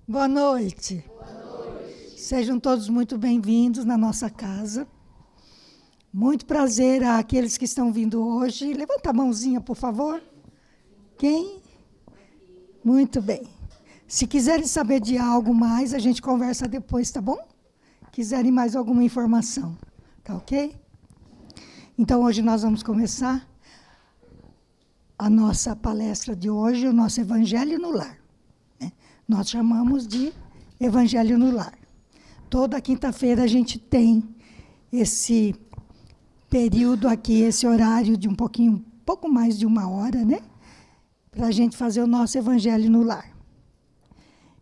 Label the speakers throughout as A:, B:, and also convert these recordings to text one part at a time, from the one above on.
A: Boa noite. Sejam todos muito bem-vindos na nossa casa. Muito prazer àqueles que estão vindo hoje. Levanta a mãozinha, por favor. Quem? Muito bem. Se quiserem saber de algo mais, a gente conversa depois, tá bom? Quiserem mais alguma informação, tá ok? Então, hoje nós vamos começar a nossa palestra de hoje, o nosso Evangelho no Lar. Nós chamamos de Evangelho no Lar. Toda quinta-feira a gente tem esse período aqui, esse horário de pouco mais de 1 hora, né? Para a gente fazer o nosso Evangelho no Lar.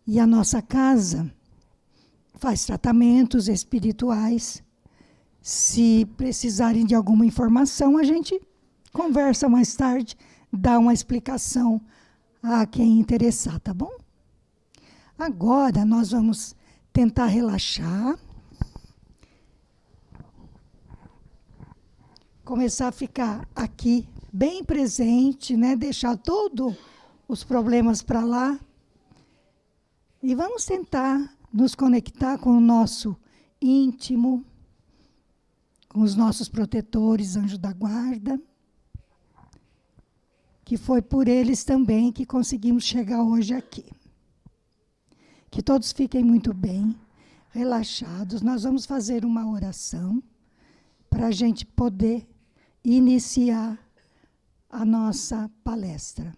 A: E a nossa casa faz tratamentos espirituais. Se precisarem de alguma informação, a gente conversa mais tarde, dá uma explicação a quem interessar, tá bom? Agora nós vamos tentar relaxar. Começar a ficar aqui bem presente, né? Deixar todos os problemas para lá. E vamos tentar nos conectar com o nosso íntimo, com os nossos protetores, anjos da guarda, que foi por eles também que conseguimos chegar hoje aqui. Que todos fiquem muito bem, relaxados. Nós vamos fazer uma oração para a gente poder iniciar a nossa palestra.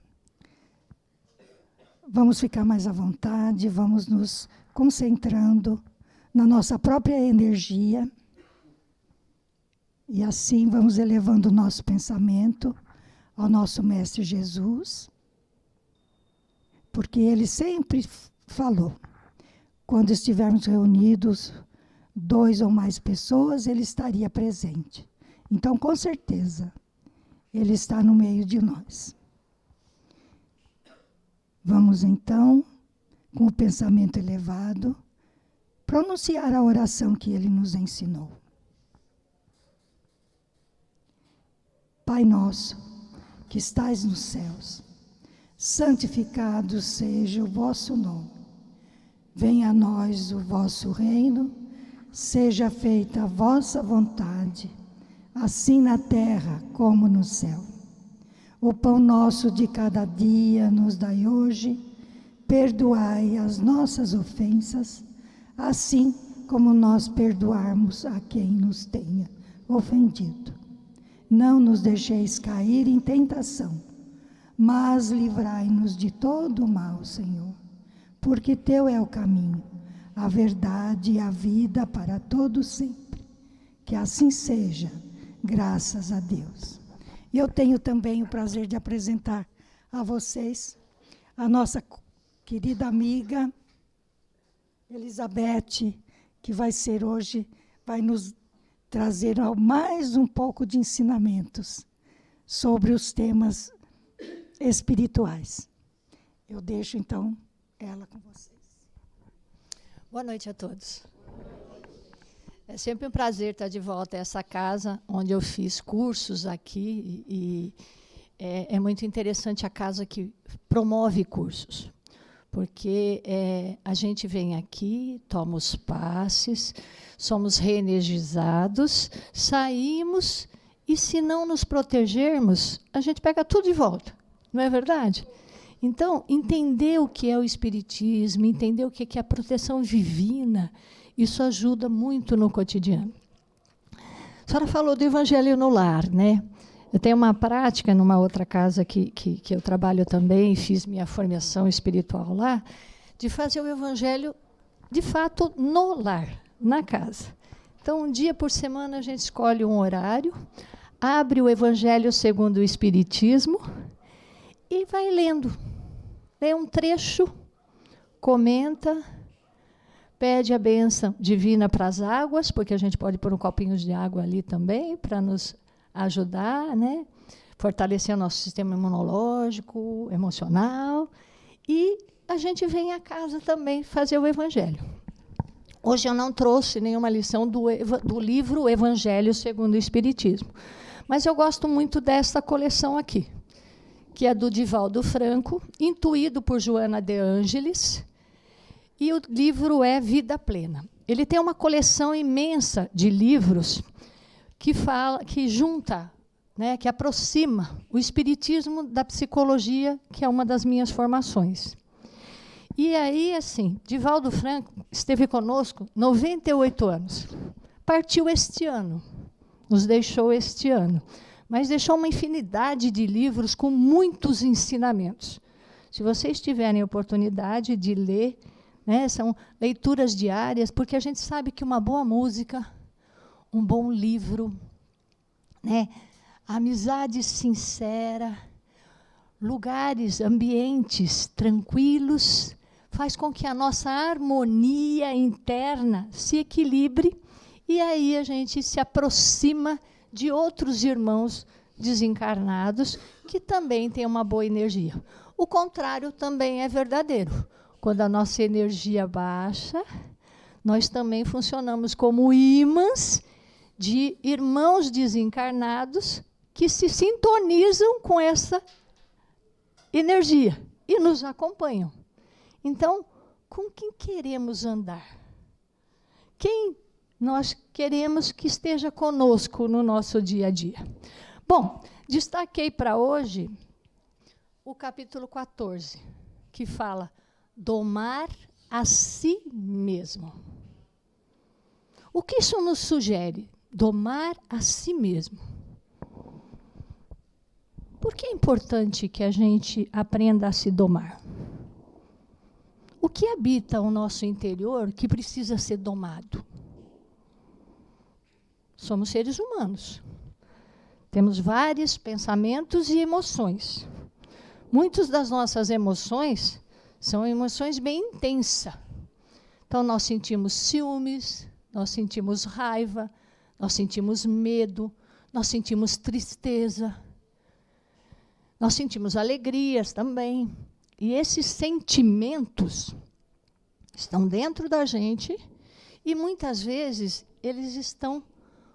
A: Vamos ficar mais à vontade, vamos nos concentrando na nossa própria energia. E assim vamos elevando o nosso pensamento ao nosso Mestre Jesus, porque ele sempre falou, quando estivermos reunidos, 2 ou mais pessoas, ele estaria presente. Então, com certeza, ele está no meio de nós. Vamos, então, com o pensamento elevado, pronunciar a oração que ele nos ensinou. Pai nosso, que estais nos céus, santificado seja o vosso nome. Venha a nós o vosso reino, seja feita a vossa vontade, assim na terra como no céu. O pão nosso de cada dia nos dai hoje, perdoai as nossas ofensas, assim como nós perdoarmos a quem nos tenha ofendido. Não nos deixeis cair em tentação, mas livrai-nos de todo o mal, Senhor. Porque teu é o caminho, a verdade e a vida para todos sempre. Que assim seja, graças a Deus. E eu tenho também o prazer de apresentar a vocês a nossa querida amiga Elizabeth, que vai ser hoje, vai nos trazer mais um pouco de ensinamentos sobre os temas espirituais. Eu deixo, então, ela com vocês.
B: Boa noite a todos. É sempre um prazer estar de volta a essa casa, onde eu fiz cursos aqui, e é muito interessante a casa que promove cursos, porque a gente vem aqui, toma os passes, somos reenergizados, saímos, e se não nos protegermos, a gente pega tudo de volta, não é verdade? Então, entender o que é o espiritismo, entender o que é a proteção divina, isso ajuda muito no cotidiano. A senhora falou do Evangelho no Lar, né? Eu tenho uma prática numa outra casa que eu trabalho também, fiz minha formação espiritual lá, de fazer o Evangelho, de fato, no lar, na casa. Então, um dia por semana, a gente escolhe um horário, abre o Evangelho segundo o Espiritismo, e vai lendo. Lê um trecho, comenta, pede a bênção divina para as águas, porque a gente pode pôr um copinho de água ali também, para nos ajudar, né? Fortalecer o nosso sistema imunológico, emocional. E a gente vem à casa também fazer o Evangelho. Hoje eu não trouxe nenhuma lição do livro Evangelho segundo o Espiritismo, mas eu gosto muito desta coleção aqui, que é do Divaldo Franco, intuído por Joana de Ângeles, E o livro é Vida Plena. Ele tem uma coleção imensa de livros que junta, né, que aproxima o espiritismo da psicologia, que é uma das minhas formações. E aí, assim, Divaldo Franco esteve conosco 98 anos. Partiu este ano, nos deixou este ano, mas deixou uma infinidade de livros com muitos ensinamentos. Se vocês tiverem oportunidade de ler, né, são leituras diárias, porque a gente sabe que uma boa música, um bom livro, né, amizade sincera, lugares, ambientes tranquilos, faz com que a nossa harmonia interna se equilibre e aí a gente se aproxima de outros irmãos desencarnados que também têm uma boa energia. O contrário também é verdadeiro. Quando a nossa energia baixa, nós também funcionamos como ímãs de irmãos desencarnados que se sintonizam com essa energia e nos acompanham. Então, com quem queremos andar? Quem nós queremos que esteja conosco no nosso dia a dia? Bom, destaquei para hoje o capítulo 14, que fala domar a si mesmo. O que isso nos sugere? Domar a si mesmo. Por que é importante que a gente aprenda a se domar? O que habita o nosso interior que precisa ser domado? Somos seres humanos. Temos vários pensamentos e emoções. Muitas das nossas emoções são emoções bem intensas. Então, nós sentimos ciúmes, nós sentimos raiva, nós sentimos medo, nós sentimos tristeza, nós sentimos alegrias também. E esses sentimentos estão dentro da gente e, muitas vezes, eles estão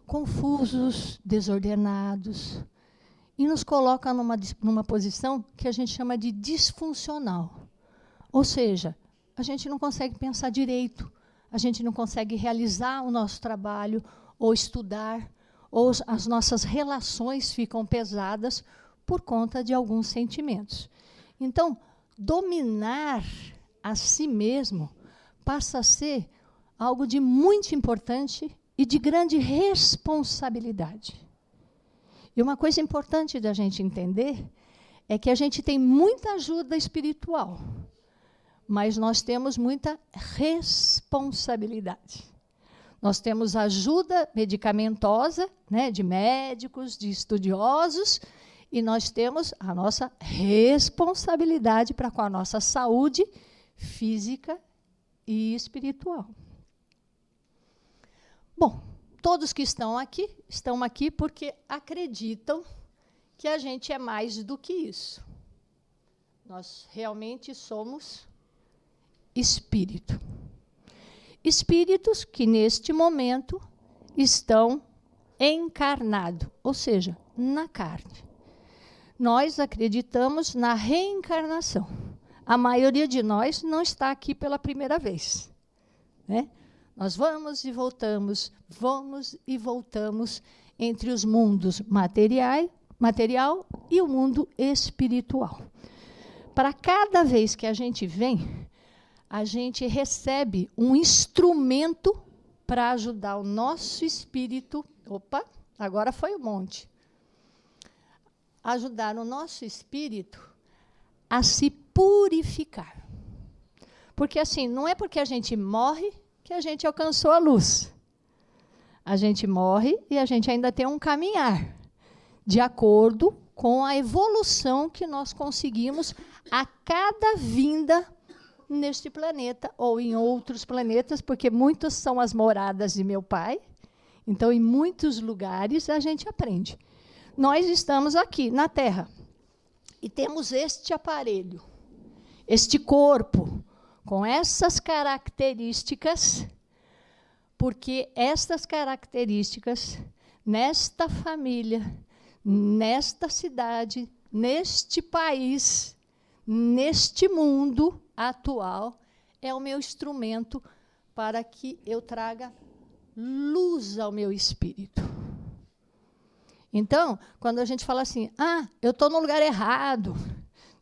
B: confusos, desordenados, e nos colocam numa posição que a gente chama de disfuncional. Ou seja, a gente não consegue pensar direito, a gente não consegue realizar o nosso trabalho, ou estudar, ou as nossas relações ficam pesadas por conta de alguns sentimentos. Então, dominar a si mesmo passa a ser algo de muito importante e de grande responsabilidade. E uma coisa importante da gente entender é que a gente tem muita ajuda espiritual, mas nós temos muita responsabilidade. Nós temos ajuda medicamentosa, né, de médicos, de estudiosos, e nós temos a nossa responsabilidade para com a nossa saúde física e espiritual. Bom, todos que estão aqui porque acreditam que a gente é mais do que isso. Nós realmente somos espírito. Espíritos que, neste momento, estão encarnados, ou seja, na carne. Nós acreditamos na reencarnação. A maioria de nós não está aqui pela primeira vez, né? Nós vamos e voltamos entre os mundos material e o mundo espiritual. Para cada vez que a gente vem, a gente recebe um instrumento para ajudar o nosso espírito. Opa, agora foi um monte. Ajudar o nosso espírito a se purificar. Porque, assim, não é porque a gente morre que a gente alcançou a luz. A gente morre e a gente ainda tem um caminhar, de acordo com a evolução que nós conseguimos a cada vinda neste planeta ou em outros planetas, porque muitas são as moradas de meu pai. Então, em muitos lugares, a gente aprende. Nós estamos aqui, na Terra, e temos este aparelho, este corpo, com essas características, porque estas características, nesta família, nesta cidade, neste país, neste mundo atual, é o meu instrumento para que eu traga luz ao meu espírito. Então, quando a gente fala assim, eu estou no lugar errado,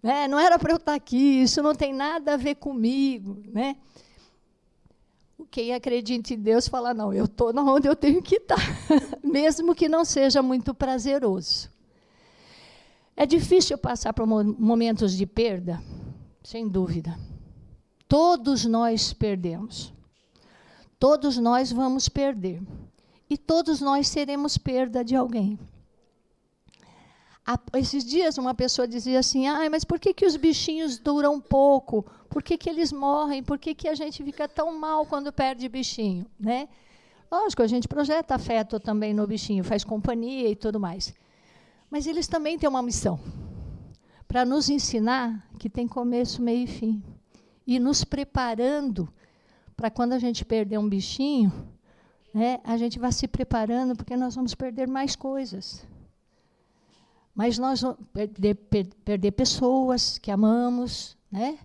B: né? Não era para eu estar aqui, isso não tem nada a ver comigo, né? Quem acredita em Deus fala, não, eu estou onde eu tenho que estar, mesmo que não seja muito prazeroso. É difícil passar por momentos de perda? Sem dúvida. Todos nós perdemos. Todos nós vamos perder. E todos nós seremos perda de alguém. Esses dias uma pessoa dizia assim, mas por que os bichinhos duram pouco? Por que eles morrem? Por que a gente fica tão mal quando perde bichinho? Né? Lógico, a gente projeta afeto também no bichinho, faz companhia e tudo mais. Mas eles também têm uma missão, para nos ensinar que tem começo, meio e fim. E nos preparando para quando a gente perder um bichinho, né, a gente vai se preparando, porque nós vamos perder mais coisas. Mas nós vamos perder pessoas que amamos, né?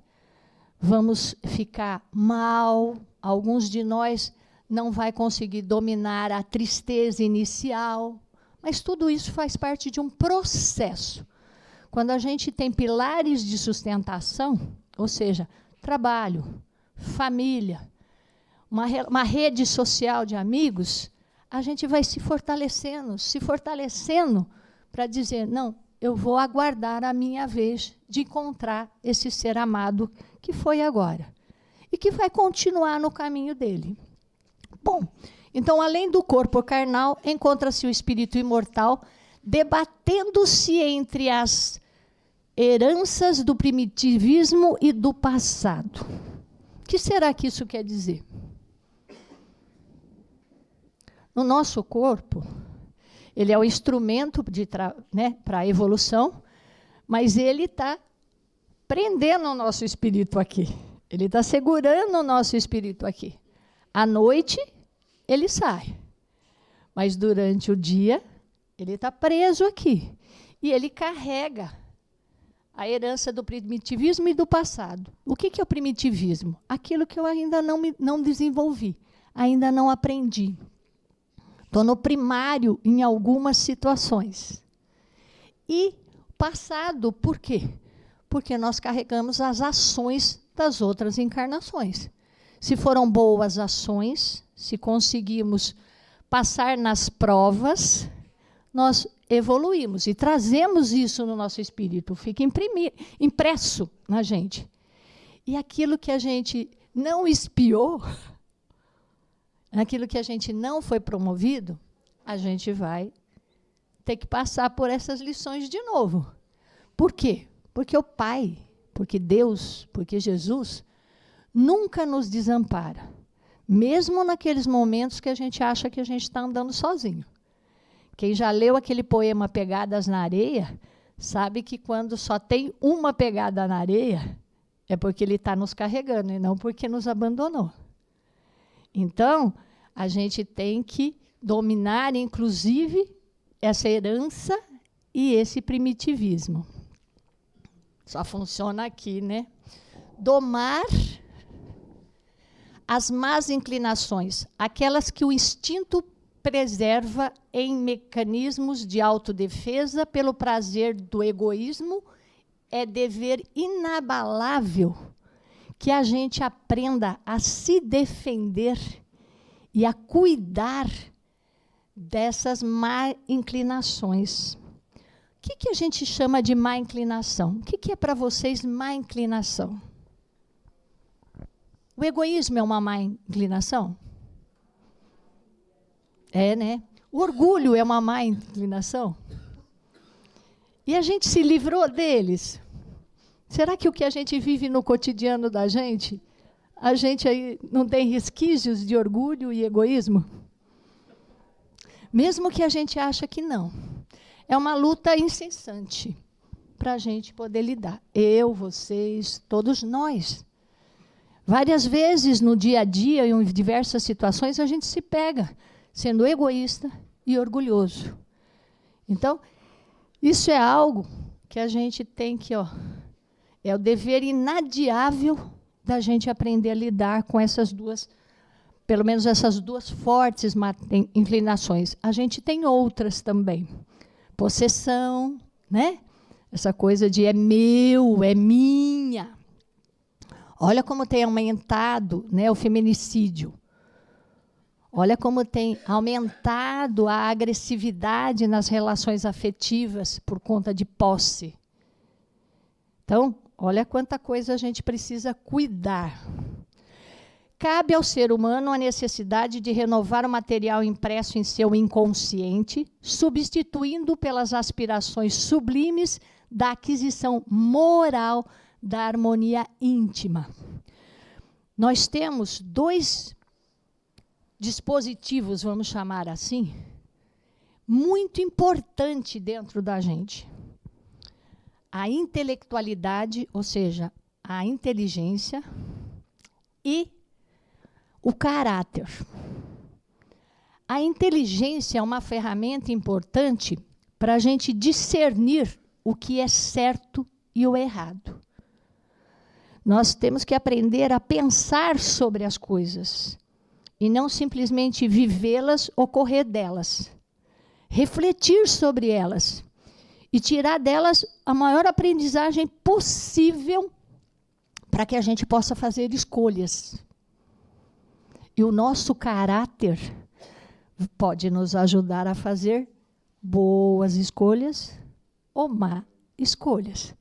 B: Vamos ficar mal, alguns de nós não vai conseguir dominar a tristeza inicial, mas tudo isso faz parte de um processo. Quando a gente tem pilares de sustentação, ou seja, trabalho, família, uma rede social de amigos, a gente vai se fortalecendo para dizer, não, eu vou aguardar a minha vez de encontrar esse ser amado que foi agora. E que vai continuar no caminho dele. Bom, então, além do corpo carnal, encontra-se o espírito imortal, debatendo-se entre as heranças do primitivismo e do passado. O que será que isso quer dizer? No nosso corpo, ele é o instrumento para a evolução, mas ele está prendendo o nosso espírito aqui. Ele está segurando o nosso espírito aqui. À noite, ele sai. Mas durante o dia, ele está preso aqui. E ele carrega a herança do primitivismo e do passado. O que é o primitivismo? Aquilo que eu ainda não desenvolvi, ainda não aprendi. Estou no primário em algumas situações. E passado, por quê? Porque nós carregamos as ações das outras encarnações. Se foram boas ações, se conseguimos passar nas provas, nós evoluímos e trazemos isso no nosso espírito, fica impresso na gente. E aquilo que a gente não espiou, aquilo que a gente não foi promovido, a gente vai ter que passar por essas lições de novo. Por quê? Porque o Pai, porque Deus, porque Jesus nunca nos desampara, mesmo naqueles momentos que a gente acha que a gente está andando sozinho. Quem já leu aquele poema Pegadas na Areia, sabe que quando só tem uma pegada na areia, é porque ele está nos carregando e não porque nos abandonou. Então, a gente tem que dominar, inclusive, essa herança e esse primitivismo. Só funciona aqui, né? Domar as más inclinações, aquelas que o instinto preserva em mecanismos de autodefesa pelo prazer do egoísmo, é dever inabalável que a gente aprenda a se defender e a cuidar dessas má inclinações. O que a gente chama de má inclinação? O que é para vocês má inclinação? O egoísmo é uma má inclinação? É, né? O orgulho é uma má inclinação? E a gente se livrou deles? Será que o que a gente vive no cotidiano da gente, a gente aí não tem resquícios de orgulho e egoísmo? Mesmo que a gente ache que não. É uma luta incessante para a gente poder lidar. Eu, vocês, todos nós. Várias vezes no dia a dia, em diversas situações, a gente se pega sendo egoísta e orgulhoso. Então, isso é algo que a gente tem que, é o dever inadiável da gente aprender a lidar com essas duas, pelo menos essas duas fortes inclinações. A gente tem outras também. Possessão, né? Essa coisa de é meu, é minha. Olha como tem aumentado, né, o feminicídio. Olha como tem aumentado a agressividade nas relações afetivas por conta de posse. Então, olha quanta coisa a gente precisa cuidar. Cabe ao ser humano a necessidade de renovar o material impresso em seu inconsciente, substituindo pelas aspirações sublimes da aquisição moral da harmonia íntima. Nós temos dois dispositivos, vamos chamar assim, muito importante dentro da gente. A intelectualidade, ou seja, a inteligência, e o caráter. A inteligência é uma ferramenta importante para a gente discernir o que é certo e o errado. Nós temos que aprender a pensar sobre as coisas e não simplesmente vivê-las ou correr delas. Refletir sobre elas e tirar delas a maior aprendizagem possível para que a gente possa fazer escolhas. E o nosso caráter pode nos ajudar a fazer boas escolhas ou má escolhas,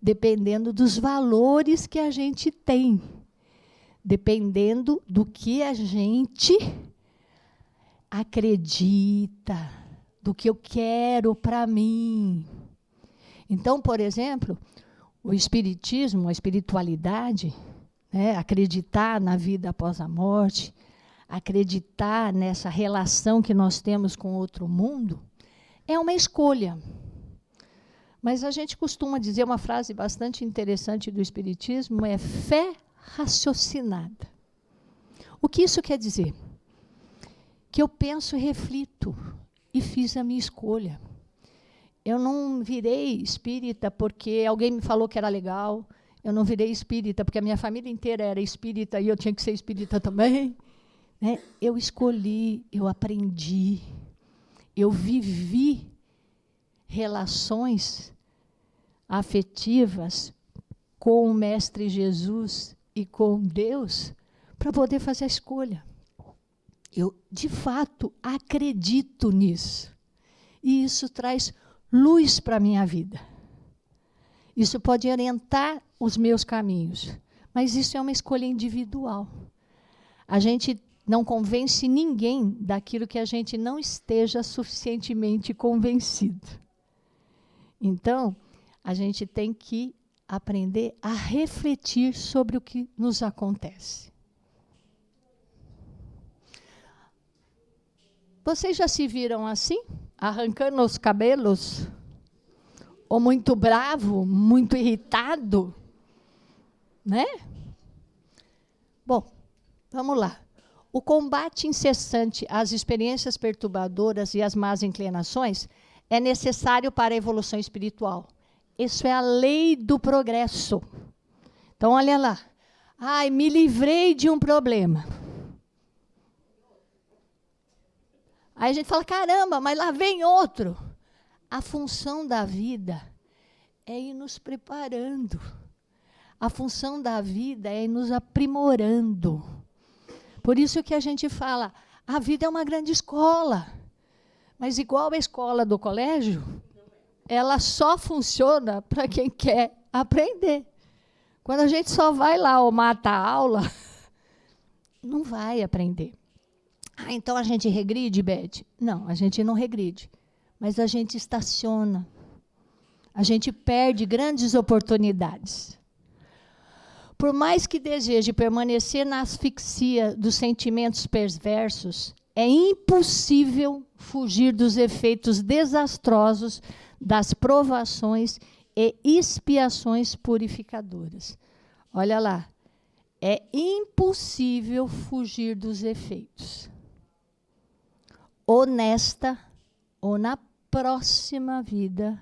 B: dependendo dos valores que a gente tem, dependendo do que a gente acredita, do que eu quero para mim. Então, por exemplo, o espiritismo, a espiritualidade, né, acreditar na vida após a morte, acreditar nessa relação que nós temos com outro mundo, é uma escolha. Mas a gente costuma dizer uma frase bastante interessante do espiritismo, é fé raciocinada. O que isso quer dizer? Que eu penso e reflito e fiz a minha escolha. Eu não virei espírita porque alguém me falou que era legal. Eu não virei espírita porque a minha família inteira era espírita e eu tinha que ser espírita também. Né? Eu escolhi, eu aprendi, eu vivi relações afetivas com o Mestre Jesus e com Deus para poder fazer a escolha. Eu, de fato, acredito nisso. E isso traz luz para a minha vida. Isso pode orientar os meus caminhos. Mas isso é uma escolha individual. A gente não convence ninguém daquilo que a gente não esteja suficientemente convencido. Então, a gente tem que aprender a refletir sobre o que nos acontece. Vocês já se viram assim? Arrancando os cabelos? Ou muito bravo, muito irritado? Né? Bom, vamos lá. O combate incessante às experiências perturbadoras e às más inclinações é necessário para a evolução espiritual. Isso é a lei do progresso. Então, olha lá. Ai, me livrei de um problema. Aí a gente fala, caramba, mas lá vem outro. A função da vida é ir nos preparando. A função da vida é ir nos aprimorando. Por isso que a gente fala, a vida é uma grande escola. Mas igual a escola do colégio, ela só funciona para quem quer aprender. Quando a gente só vai lá ou mata a aula, não vai aprender. Ah, então a gente regride, Beth? Não, a gente não regride. Mas a gente estaciona. A gente perde grandes oportunidades. Por mais que deseje permanecer na asfixia dos sentimentos perversos, é impossível fugir dos efeitos desastrosos das provações e expiações purificadoras. Olha lá, é impossível fugir dos efeitos. Ou nesta, ou na próxima vida,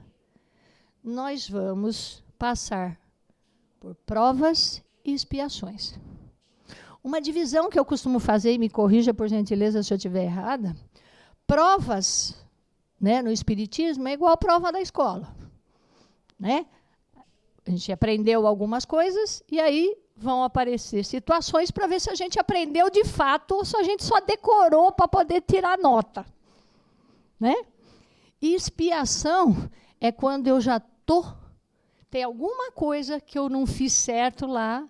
B: nós vamos passar por provas e expiações. Uma divisão que eu costumo fazer, e me corrija por gentileza se eu estiver errada, provas, né, no Espiritismo é igual prova da escola. Né? A gente aprendeu algumas coisas e aí vão aparecer situações para ver se a gente aprendeu de fato ou se a gente só decorou para poder tirar nota. Né? E expiação é quando eu já tem alguma coisa que eu não fiz certo lá,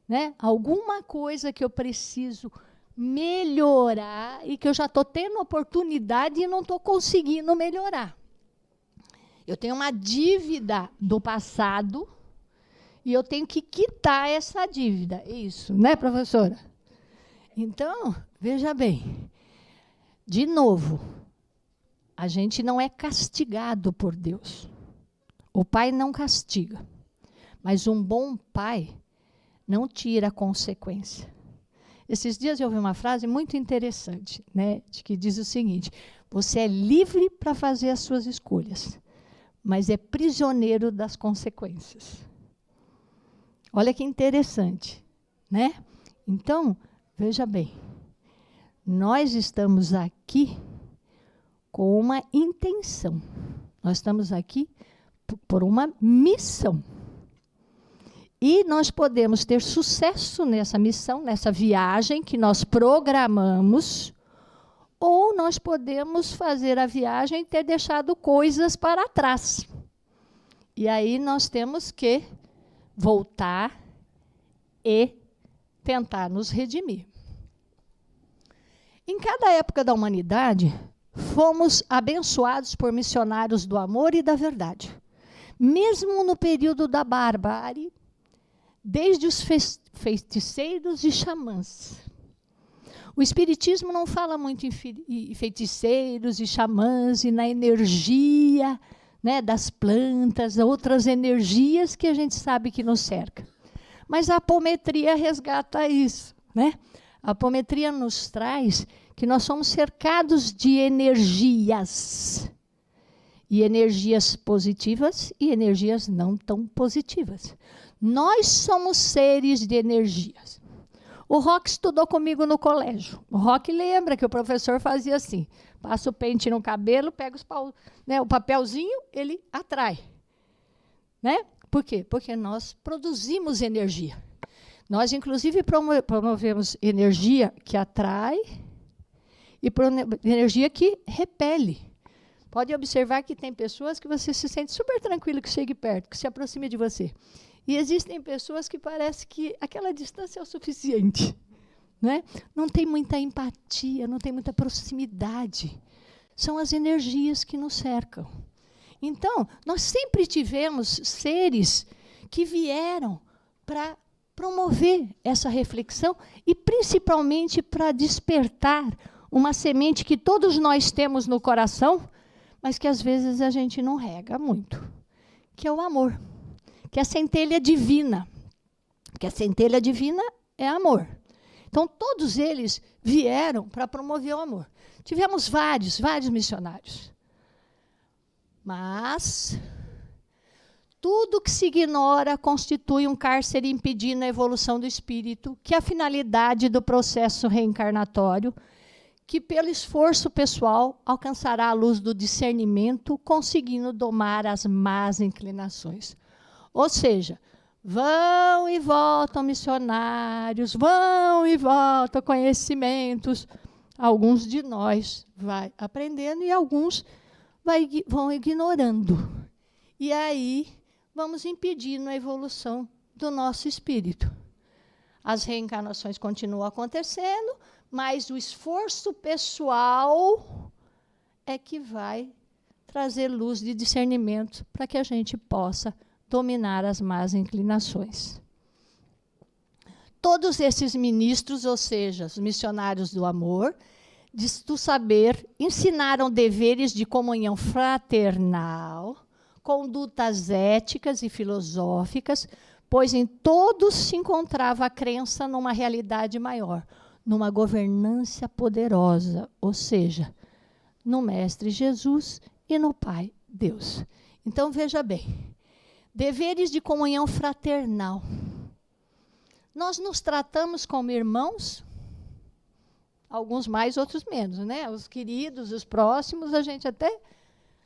B: né? Alguma coisa que eu preciso melhorar e que eu já estou tendo oportunidade e não estou conseguindo melhorar. Eu tenho uma dívida do passado e eu tenho que quitar essa dívida. Isso, né, professora? Então, veja bem, de novo, a gente não é castigado por Deus. O pai não castiga, mas um bom pai não tira a consequência. Esses dias eu ouvi uma frase muito interessante, né, que diz o seguinte: você é livre para fazer as suas escolhas, mas é prisioneiro das consequências. Olha que interessante, né? Então, veja bem, nós estamos aqui com uma intenção. Nós estamos aqui por uma missão. E nós podemos ter sucesso nessa missão, nessa viagem que nós programamos, ou nós podemos fazer a viagem e ter deixado coisas para trás. E aí nós temos que voltar e tentar nos redimir. Em cada época da humanidade, fomos abençoados por missionários do amor e da verdade. Mesmo no período da barbárie, desde os feiticeiros e xamãs. O Espiritismo não fala muito em feiticeiros e xamãs e na energia, né, das plantas, outras energias que a gente sabe que nos cerca. Mas a apometria resgata isso. Né? A apometria nos traz que nós somos cercados de energias. E energias positivas e energias não tão positivas. Nós somos seres de energias. O Roque estudou comigo no colégio. O Roque lembra que o professor fazia assim, passa o pente no cabelo, pega o papelzinho, ele atrai. Né? Por quê? Porque nós produzimos energia. Nós, inclusive, promovemos energia que atrai e energia que repele. Pode observar que tem pessoas que você se sente super tranquilo que chegue perto, que se aproxime de você. E existem pessoas que parece que aquela distância é o suficiente. Né? Não tem muita empatia, não tem muita proximidade. São as energias que nos cercam. Então, nós sempre tivemos seres que vieram para promover essa reflexão e, principalmente, para despertar uma semente que todos nós temos no coração, mas que, às vezes, a gente não rega muito, que é o amor, que é a centelha divina. Que a centelha divina é amor. Então, todos eles vieram para promover o amor. Tivemos vários missionários. Mas tudo que se ignora constitui um cárcere impedindo a evolução do espírito, que é a finalidade do processo reencarnatório, que pelo esforço pessoal alcançará a luz do discernimento, conseguindo domar as más inclinações. Ou seja, vão e voltam missionários, vão e voltam conhecimentos. Alguns de nós vai aprendendo e alguns vão ignorando. E aí vamos impedindo a evolução do nosso espírito. As reencarnações continuam acontecendo, mas o esforço pessoal é que vai trazer luz de discernimento para que a gente possa dominar as más inclinações. Todos esses ministros, ou seja, os missionários do amor, do saber, ensinaram deveres de comunhão fraternal, condutas éticas e filosóficas, pois em todos se encontrava a crença numa realidade maior, numa governança poderosa, ou seja, no Mestre Jesus e no Pai Deus. Então, veja bem, deveres de comunhão fraternal. nós nos tratamos como irmãos, alguns mais, outros menos, né? Os queridos, os próximos, a gente até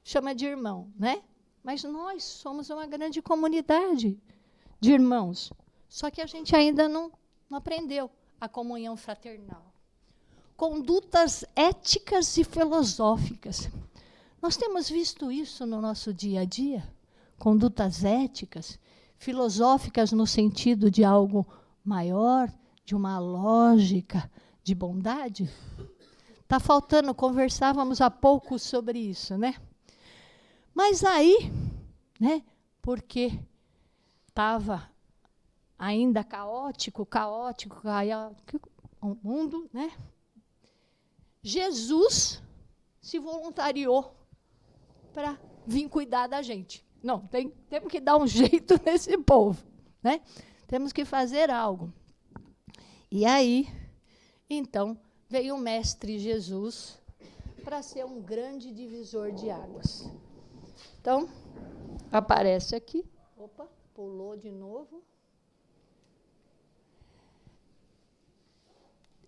B: chama de irmão, né? Mas nós somos uma grande comunidade de irmãos. Só que a gente ainda não aprendeu a comunhão fraternal. Condutas éticas e filosóficas. Nós temos visto isso no nosso dia a dia? Condutas éticas, filosóficas no sentido de algo maior, de uma lógica de bondade? Está faltando, conversávamos há pouco sobre isso, né? Mas aí, né, porque estava ainda caótico o mundo, né? Jesus se voluntariou para vir cuidar da gente. Não, temos que dar um jeito nesse povo, né? Temos que fazer algo. E aí, então, veio o Mestre Jesus para ser um grande divisor de águas. Então, aparece aqui. Opa, pulou de novo.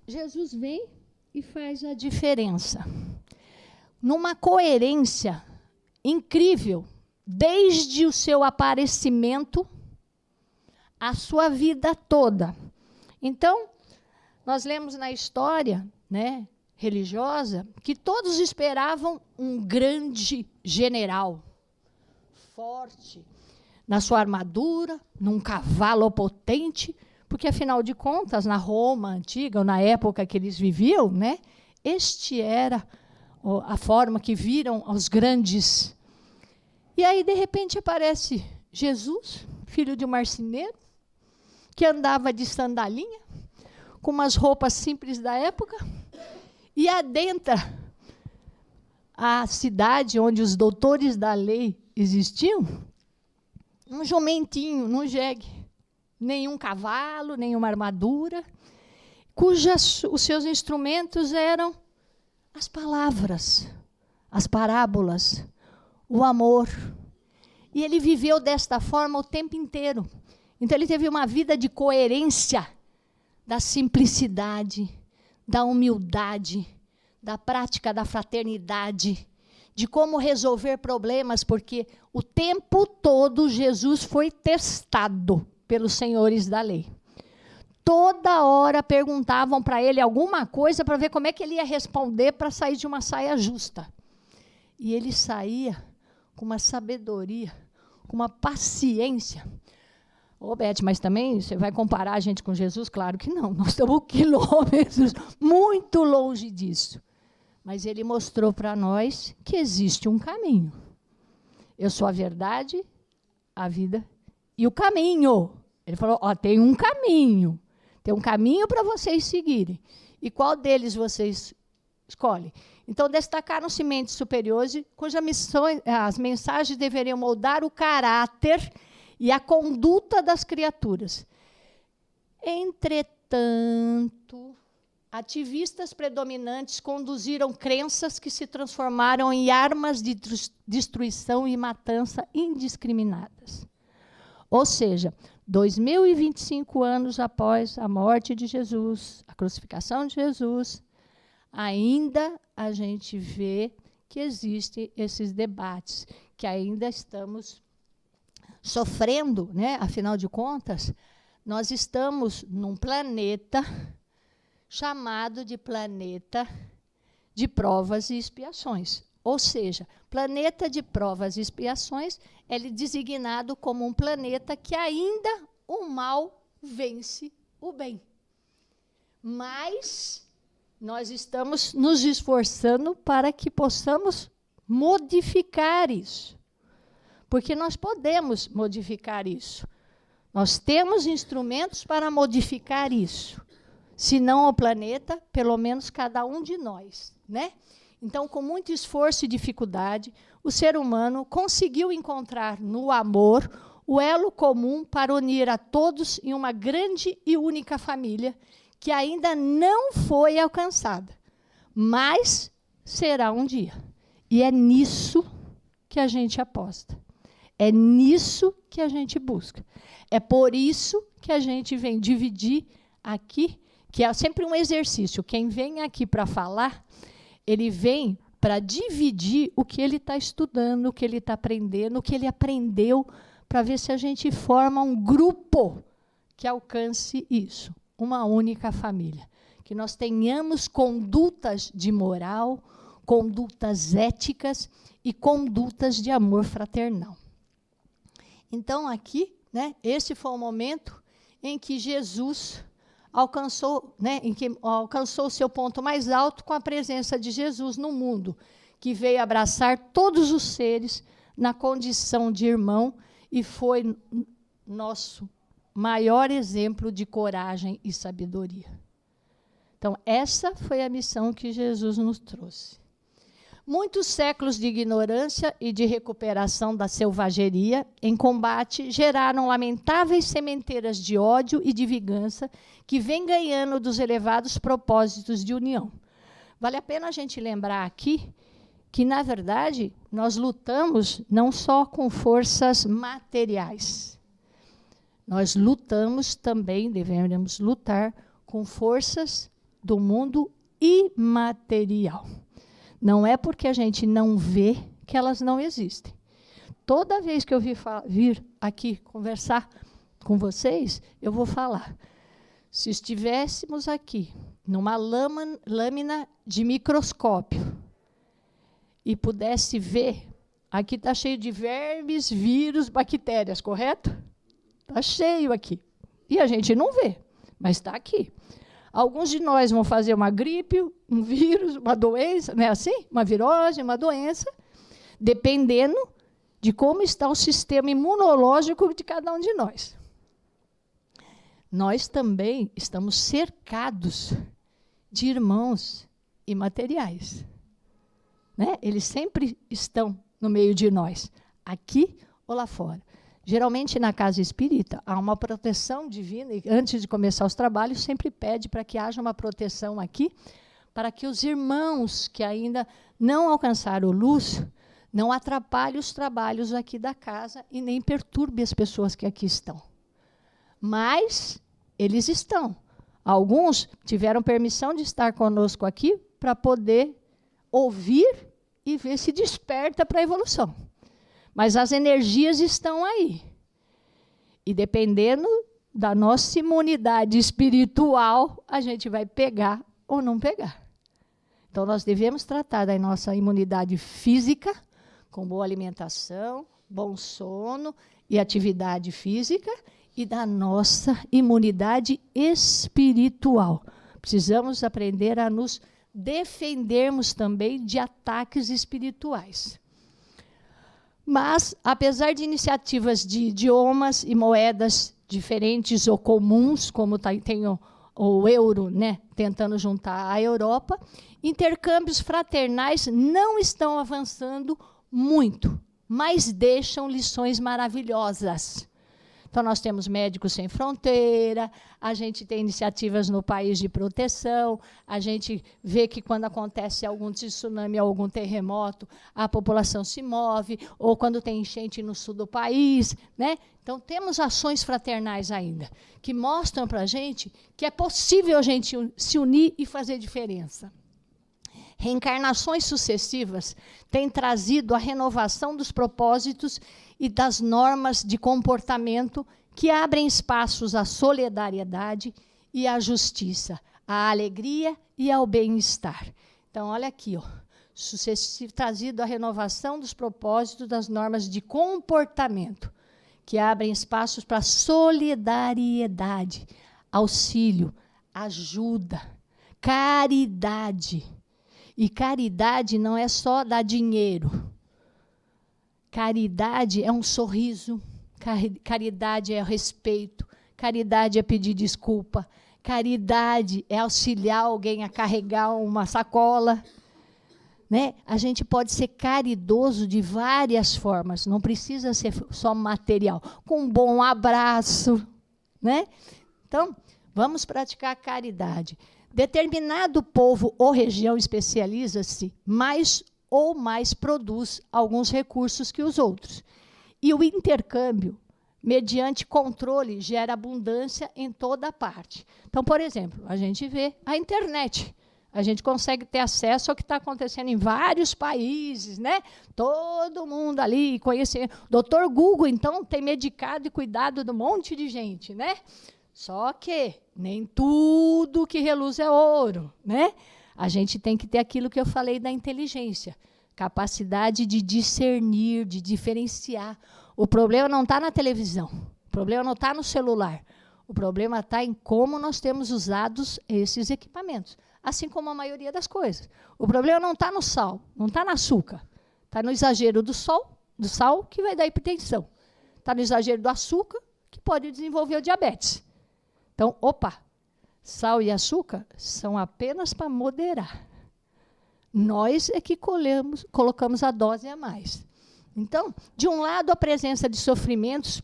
B: Jesus vem e faz a diferença. Numa coerência incrível, desde o seu aparecimento, a sua vida toda. Então, nós lemos na história, né, religiosa, que todos esperavam um grande general, forte, na sua armadura, num cavalo potente, porque, afinal de contas, na Roma antiga, ou na época que eles viviam, né, este era a forma que viram os grandes. E aí, de repente, aparece Jesus, filho de um marceneiro, que andava de sandalinha, com umas roupas simples da época, e adentra a cidade onde os doutores da lei existiam, um jumentinho, num jegue, nenhum cavalo, nenhuma armadura, os seus instrumentos eram as palavras, as parábolas, o amor. E ele viveu desta forma o tempo inteiro. Então, ele teve uma vida de coerência, da simplicidade, da humildade, da prática da fraternidade, de como resolver problemas, porque o tempo todo Jesus foi testado pelos senhores da lei. Toda hora perguntavam para ele alguma coisa para ver como é que ele ia responder para sair de uma saia justa. E ele saía com uma sabedoria, com uma paciência. Ô, Beth, mas também você vai comparar a gente com Jesus? Claro que não. Nós estamos quilômetros muito longe disso. Mas ele mostrou para nós que existe um caminho. Eu sou a verdade, a vida e o caminho. Ele falou, tem um caminho. Tem um caminho para vocês seguirem. E qual deles vocês escolhem? Então, destacaram-se mentes superiores, cujas missões, as mensagens deveriam moldar o caráter e a conduta das criaturas. Entretanto, ativistas predominantes conduziram crenças que se transformaram em armas de destruição e matança indiscriminadas. Ou seja, 2025 anos após a morte de Jesus, a crucificação de Jesus, ainda a gente vê que existem esses debates, que ainda estamos sofrendo, né? Afinal de contas, nós estamos num planeta chamado de planeta de provas e expiações. Ou seja, planeta de provas e expiações é designado como um planeta que ainda o mal vence o bem. Mas nós estamos nos esforçando para que possamos modificar isso. Porque nós podemos modificar isso. Nós temos instrumentos para modificar isso. Se não o planeta, pelo menos cada um de nós, né? Então, com muito esforço e dificuldade, o ser humano conseguiu encontrar no amor o elo comum para unir a todos em uma grande e única família que ainda não foi alcançada, mas será um dia. E é nisso que a gente aposta. É nisso que a gente busca. É por isso que a gente vem dividir aqui, que é sempre um exercício. Quem vem aqui para falar, ele vem para dividir o que ele está estudando, o que ele está aprendendo, o que ele aprendeu, para ver se a gente forma um grupo que alcance isso, uma única família. Que nós tenhamos condutas de moral, condutas éticas e condutas de amor fraternal. Então, aqui, né, esse foi o momento em que Jesus alcançou, né, em que alcançou o seu ponto mais alto com a presença de Jesus no mundo, que veio abraçar todos os seres na condição de irmão e foi nosso maior exemplo de coragem e sabedoria. Então, essa foi a missão que Jesus nos trouxe. Muitos séculos de ignorância e de recuperação da selvageria em combate geraram lamentáveis sementeiras de ódio e de vingança que vêm ganhando dos elevados propósitos de união. Vale a pena a gente lembrar aqui que, na verdade, nós lutamos não só com forças materiais. Nós lutamos também, devemos lutar, com forças do mundo imaterial. Não é porque a gente não vê que elas não existem. Toda vez que eu vir aqui conversar com vocês, eu vou falar. Se estivéssemos aqui, numa lâmina de microscópio, e pudesse ver, aqui está cheio de vermes, vírus, bactérias, correto? Está cheio aqui. E a gente não vê, mas está aqui. Alguns de nós vão fazer uma gripe, um vírus, uma doença, não é assim? Uma virose, uma doença, dependendo de como está o sistema imunológico de cada um de nós. Nós também estamos cercados de irmãos imateriais. Né? Eles sempre estão no meio de nós, aqui ou lá fora. Geralmente, na casa espírita, há uma proteção divina, e antes de começar os trabalhos, sempre pede para que haja uma proteção aqui, para que os irmãos que ainda não alcançaram luz, não atrapalhem os trabalhos aqui da casa e nem perturbe as pessoas que aqui estão. Mas eles estão. Alguns tiveram permissão de estar conosco aqui para poder ouvir e ver se desperta para a evolução. Mas as energias estão aí. E dependendo da nossa imunidade espiritual, a gente vai pegar ou não pegar. Então, nós devemos tratar da nossa imunidade física, com boa alimentação, bom sono e atividade física, e da nossa imunidade espiritual. Precisamos aprender a nos defendermos também de ataques espirituais. Mas, apesar de iniciativas de idiomas e moedas diferentes ou comuns, como tem o euro, né, tentando juntar a Europa, intercâmbios fraternais não estão avançando muito, mas deixam lições maravilhosas. Então, nós temos Médicos Sem Fronteira, a gente tem iniciativas no país de proteção, a gente vê que quando acontece algum tsunami ou algum terremoto, a população se move, ou quando tem enchente no sul do país. Né? Então, temos ações fraternais ainda, que mostram para a gente que é possível a gente se unir e fazer diferença. Reencarnações sucessivas têm trazido a renovação dos propósitos e das normas de comportamento que abrem espaços à solidariedade e à justiça, à alegria e ao bem-estar. Então, olha aqui, trazido a renovação dos propósitos das normas de comportamento, que abrem espaços para solidariedade, auxílio, ajuda, caridade. E caridade não é só dar dinheiro. Caridade é um sorriso, caridade é respeito, caridade é pedir desculpa, caridade é auxiliar alguém a carregar uma sacola. Né? A gente pode ser caridoso de várias formas, não precisa ser só material, com um bom abraço. Né? Então, vamos praticar a caridade. Determinado povo ou região especializa-se mais ou mais produz alguns recursos que os outros. E o intercâmbio, mediante controle, gera abundância em toda parte. Então, por exemplo, a gente vê a internet. A gente consegue ter acesso ao que está acontecendo em vários países, né? Todo mundo ali conhecendo. Doutor Google, então, tem medicado e cuidado de um monte de gente, né? Só que nem tudo que reluz é ouro, né? A gente tem que ter aquilo que eu falei da inteligência, capacidade de discernir, de diferenciar. O problema não está na televisão, o problema não está no celular, o problema está em como nós temos usado esses equipamentos, assim como a maioria das coisas. O problema não está no sal, não está no açúcar, está no exagero do sal, que vai dar hipertensão. Está no exagero do açúcar, que pode desenvolver o diabetes. Então, sal e açúcar são apenas para moderar. Nós é que colocamos a dose a mais. Então, de um lado, a presença de sofrimentos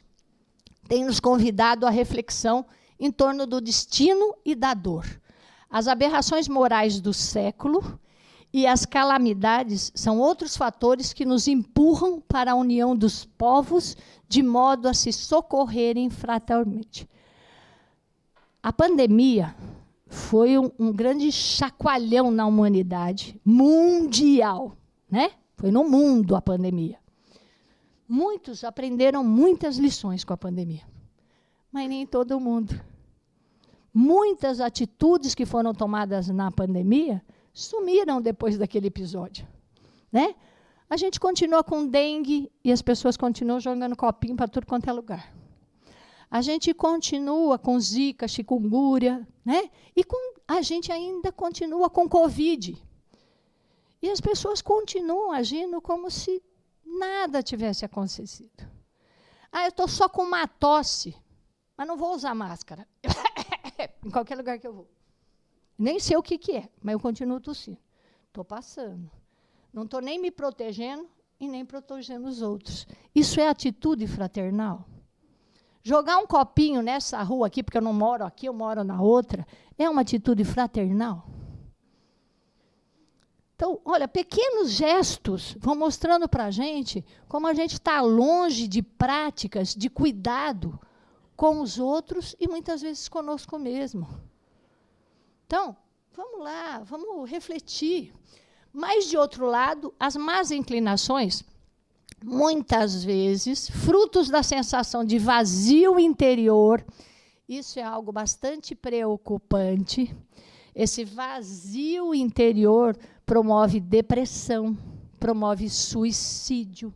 B: tem nos convidado à reflexão em torno do destino e da dor. As aberrações morais do século e as calamidades são outros fatores que nos empurram para a união dos povos, de modo a se socorrerem fraternalmente. A pandemia foi um grande chacoalhão na humanidade mundial, né? Foi no mundo a pandemia. Muitos aprenderam muitas lições com a pandemia, mas nem todo mundo. Muitas atitudes que foram tomadas na pandemia sumiram depois daquele episódio, né? A gente continua com dengue e as pessoas continuam jogando copinho para tudo quanto é lugar. A gente continua com zika, chikungunya, né? E a gente ainda continua com Covid. E as pessoas continuam agindo como se nada tivesse acontecido. Eu estou só com uma tosse, mas não vou usar máscara. Em qualquer lugar que eu vou. Nem sei o que é, mas eu continuo tossindo. Estou passando. Não estou nem me protegendo e nem protegendo os outros. Isso é atitude fraternal? Jogar um copinho nessa rua aqui, porque eu não moro aqui, eu moro na outra, é uma atitude fraternal? Então, olha, pequenos gestos vão mostrando para a gente como a gente está longe de práticas de cuidado com os outros e muitas vezes conosco mesmo. Então, vamos lá, vamos refletir. Mas, de outro lado, as más inclinações, muitas vezes, frutos da sensação de vazio interior, isso é algo bastante preocupante. Esse vazio interior promove depressão, promove suicídio,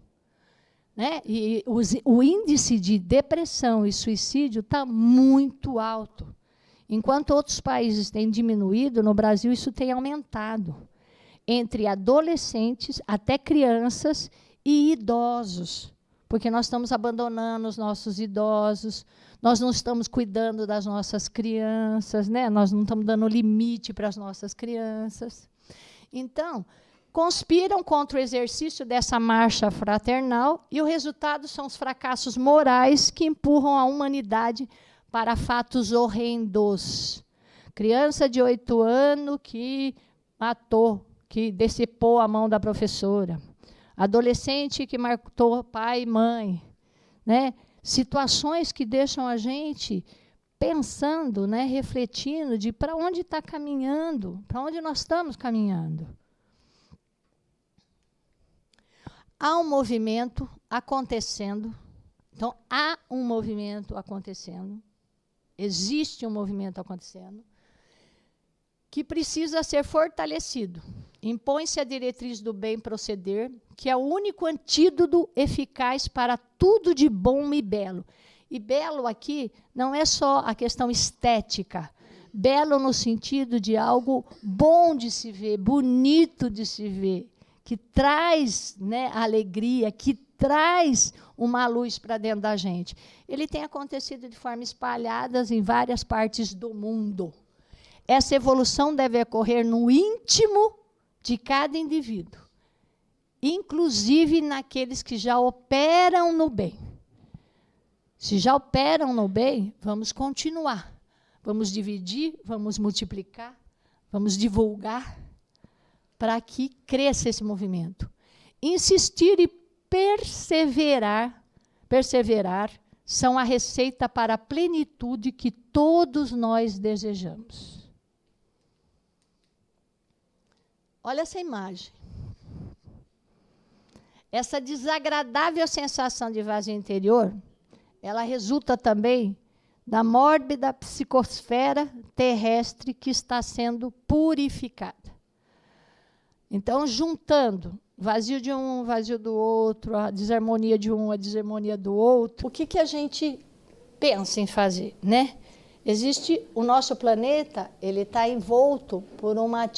B: né? E o índice de depressão e suicídio está muito alto. Enquanto outros países têm diminuído, no Brasil isso tem aumentado. Entre adolescentes até crianças e idosos, porque nós estamos abandonando os nossos idosos, nós não estamos cuidando das nossas crianças, né? Nós não estamos dando limite para as nossas crianças. Então, conspiram contra o exercício dessa marcha fraternal e o resultado são os fracassos morais que empurram a humanidade para fatos horrendos. Criança de 8 anos que matou, que decepou a mão da professora. Adolescente que matou pai e mãe, né? Situações que deixam a gente pensando, né, refletindo de para onde está caminhando, para onde nós estamos caminhando. Há um movimento acontecendo. Então, há um movimento acontecendo. Existe um movimento acontecendo que precisa ser fortalecido. Impõe-se a diretriz do bem proceder, que é o único antídoto eficaz para tudo de bom e belo. E belo aqui não é só a questão estética. Belo no sentido de algo bom de se ver, bonito de se ver, que traz, né, alegria, que traz uma luz para dentro da gente. Ele tem acontecido de forma espalhada em várias partes do mundo. Essa evolução deve ocorrer no íntimo de cada indivíduo, inclusive naqueles que já operam no bem. Se já operam no bem, vamos continuar. Vamos dividir, vamos multiplicar, vamos divulgar, para que cresça esse movimento. Insistir e perseverar perseverar são a receita para a plenitude que todos nós desejamos. Olha essa imagem. Essa desagradável sensação de vazio interior, ela resulta também da mórbida psicosfera terrestre que está sendo purificada. Então, juntando vazio de um, vazio do outro, a desarmonia de um, a desarmonia do outro, o que a gente pensa em fazer, né? Existe o nosso planeta, ele está envolto por uma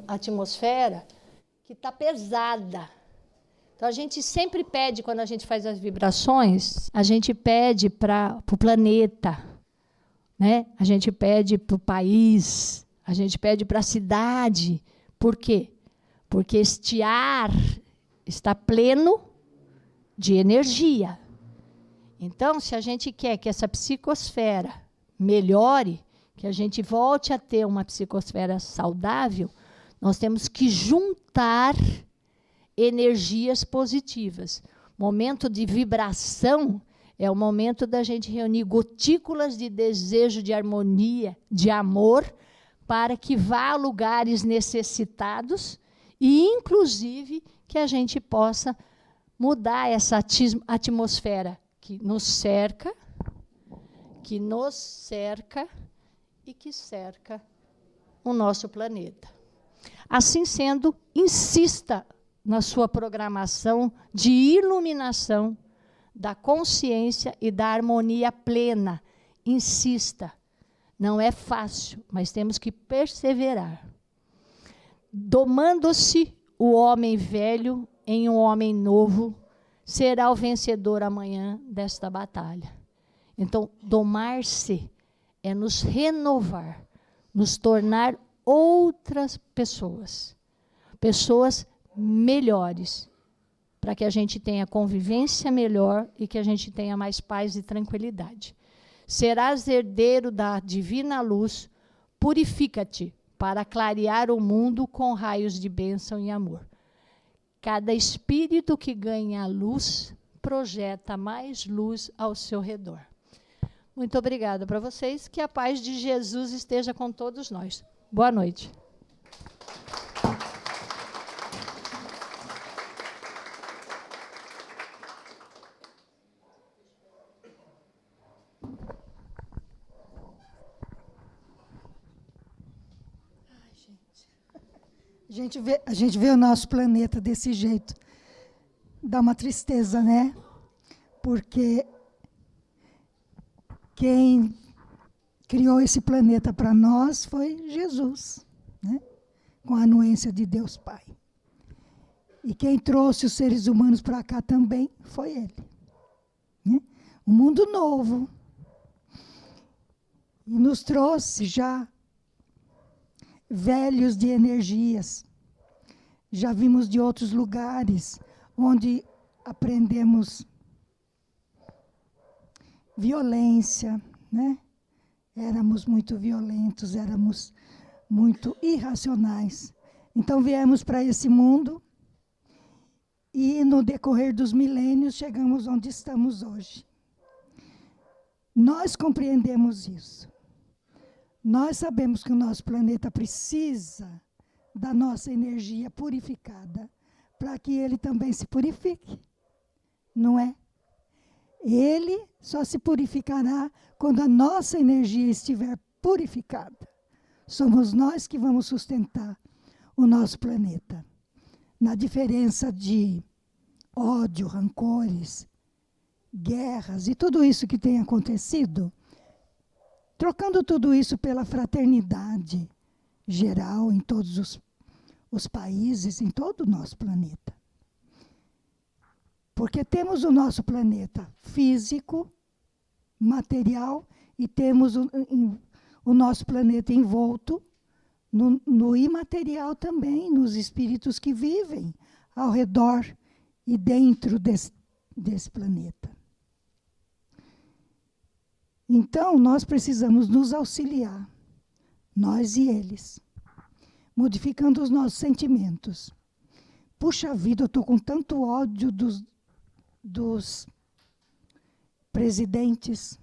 B: atmosfera que está pesada. Então, a gente sempre pede, quando a gente faz as vibrações, a gente pede para o planeta, né? A gente pede para o país, a gente pede para a cidade. Por quê? Porque este ar está pleno de energia. Então, se a gente quer que essa psicosfera melhore, que a gente volte a ter uma psicosfera saudável, nós temos que juntar energias positivas. Momento de vibração é o momento da gente reunir gotículas de desejo, de harmonia, de amor, para que vá a lugares necessitados e, inclusive, que a gente possa mudar essa atmosfera que nos cerca e que cerca o nosso planeta. Assim sendo, insista na sua programação de iluminação da consciência e da harmonia plena. Insista. Não é fácil, mas temos que perseverar. Domando-se o homem velho em um homem novo, será o vencedor amanhã desta batalha. Então, domar-se é nos renovar, nos tornar outras pessoas. Pessoas melhores, para que a gente tenha convivência melhor e que a gente tenha mais paz e tranquilidade. Serás herdeiro da divina luz, purifica-te para clarear o mundo com raios de bênção e amor. Cada espírito que ganha a luz projeta mais luz ao seu redor. Muito obrigada para vocês, que a paz de Jesus esteja com todos nós. Boa noite.
A: A gente vê o nosso planeta desse jeito. Dá uma tristeza, né? Porque quem criou esse planeta para nós foi Jesus, né? Com a anuência de Deus Pai. E quem trouxe os seres humanos para cá também foi Ele. Né? Um mundo novo. E nos trouxe já velhos de energias. Já vimos de outros lugares onde aprendemos violência, né? Éramos muito violentos, éramos muito irracionais. Então viemos para esse mundo e no decorrer dos milênios chegamos onde estamos hoje. Nós compreendemos isso. Nós sabemos que o nosso planeta precisa da nossa energia purificada para que ele também se purifique. Não é? Ele só se purificará quando a nossa energia estiver purificada. Somos nós que vamos sustentar o nosso planeta. Na diferença de ódio, rancores, guerras e tudo isso que tem acontecido, trocando tudo isso pela fraternidade geral em todos os países, em todo o nosso planeta. Porque temos o nosso planeta físico, material, e temos o nosso planeta envolto no imaterial também, nos espíritos que vivem ao redor e dentro desse planeta. Então, nós precisamos nos auxiliar, nós e eles, modificando os nossos sentimentos. Puxa vida, eu estou com tanto ódio presidentes,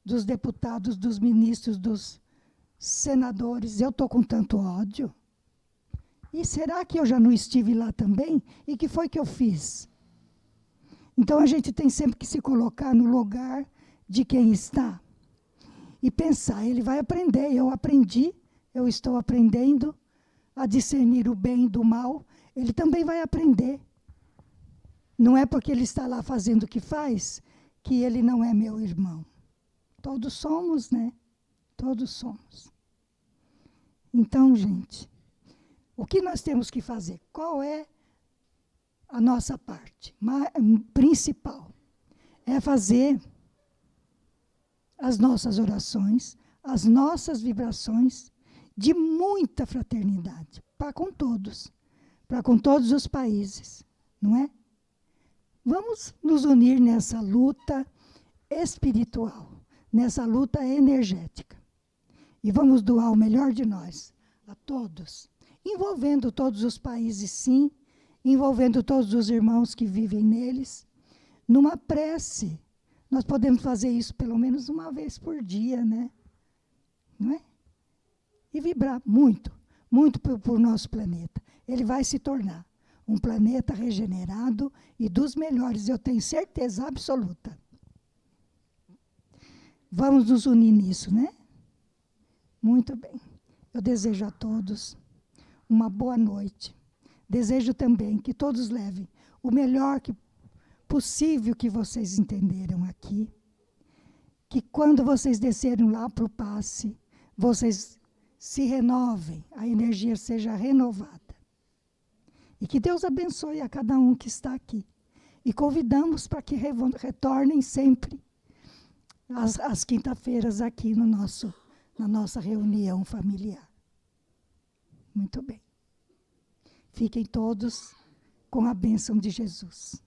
A: dos deputados, dos ministros, dos senadores. Eu estou com tanto ódio. E será que eu já não estive lá também? E que foi que eu fiz? Então, a gente tem sempre que se colocar no lugar de quem está. E pensar, ele vai aprender, eu aprendi, eu estou aprendendo a discernir o bem do mal, ele também vai aprender. Não é porque ele está lá fazendo o que faz, que ele não é meu irmão. Todos somos, né? Todos somos. Então, gente, o que nós temos que fazer? Qual é a nossa parte principal? É fazer as nossas orações, as nossas vibrações de muita fraternidade, para com todos os países, não é? Vamos nos unir nessa luta espiritual, nessa luta energética. E vamos doar o melhor de nós a todos, envolvendo todos os países, sim, envolvendo todos os irmãos que vivem neles, numa prece. Nós podemos fazer isso pelo menos uma vez por dia, né? Não é? E vibrar muito, muito por nosso planeta. Ele vai se tornar um planeta regenerado e dos melhores, eu tenho certeza absoluta. Vamos nos unir nisso, né? Muito bem. Eu desejo a todos uma boa noite. Desejo também que todos levem o melhor possível que vocês entenderam aqui. Que quando vocês descerem lá para o passe, vocês se renovem, a energia seja renovada. E que Deus abençoe a cada um que está aqui. E convidamos para que retornem sempre às quinta-feiras aqui na nossa reunião familiar. Muito bem. Fiquem todos com a bênção de Jesus.